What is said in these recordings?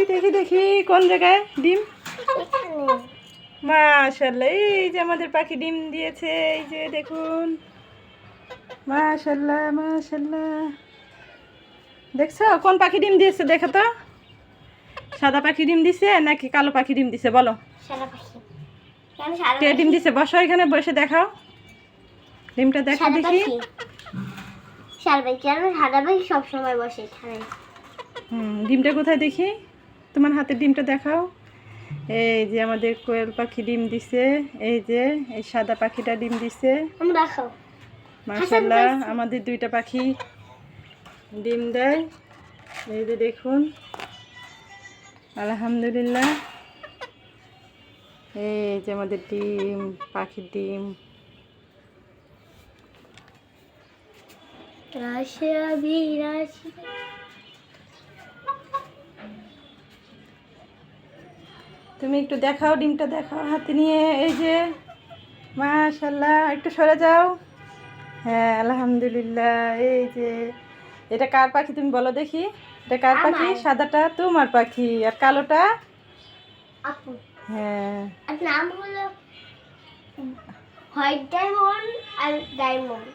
দেখি দেখি দেখি কোন জায়গায় ডিম? মাশাআল্লাহ, এই যে আমাদের পাখি ডিম দিয়েছে, এই যে দেখুন। মাশাআল্লাহ মাশাআল্লাহ। দেখছো কোন পাখি ডিম দিয়েছে? দেখো তো, সাদা পাখি ডিম দিছে নাকি কালো পাখি ডিম দিছে বলো? সাদা পাখি। কে ডিম দিছে? বসো এখানে, বসে দেখাও ডিমটা, দেখো দেখি। সাদা পাখি আর সাদা পাখি সবসময় বসে এখানে। ডিমটা কোথায় দেখি? তোমার হাতের ডিমটা দেখাও। এই যে আমাদের কোয়েল পাখি ডিম দিছে, এই যে এই সাদা পাখিটা ডিম দিছে। দেখাও। মাশাআল্লাহ, আমাদের দুইটা পাখি ডিম দেয়, এই যে দেখুন। আলহামদুলিল্লাহ, এই যে আমাদের ডিম, পাখির ডিম। তুমি একটু দেখাও, ডিমটা দেখাও হাতে নিয়ে। এই যে মাশাআল্লাহ, একটু সরে যাও। হ্যাঁ আলহামদুলিল্লাহ। এই যে এটা কার পাখি তুমি বলো দেখি? এটা কার পাখি? সাদাটা তোমার পাখি, আর কালোটা আপু। হ্যাঁ, আর নাম হলো হোয়াইট ডায়মন্ড আর ডায়মন্ড।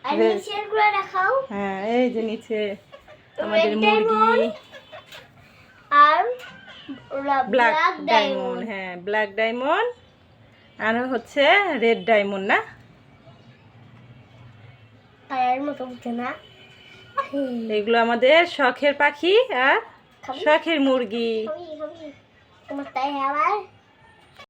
আর নিচের গুলো দেখাও। হ্যাঁ এই যে নিচে আমাদের মুরগি আর ব্ল্যাক ডায়মন্ড। হ্যাঁ ব্ল্যাক ডায়মন্ড আর হচ্ছে রেড ডায়মন্ড না? তার মতো উঠে না। এগুলো আমাদের শখের পাখি আর শখের মুরগি। তোমার তাই আবার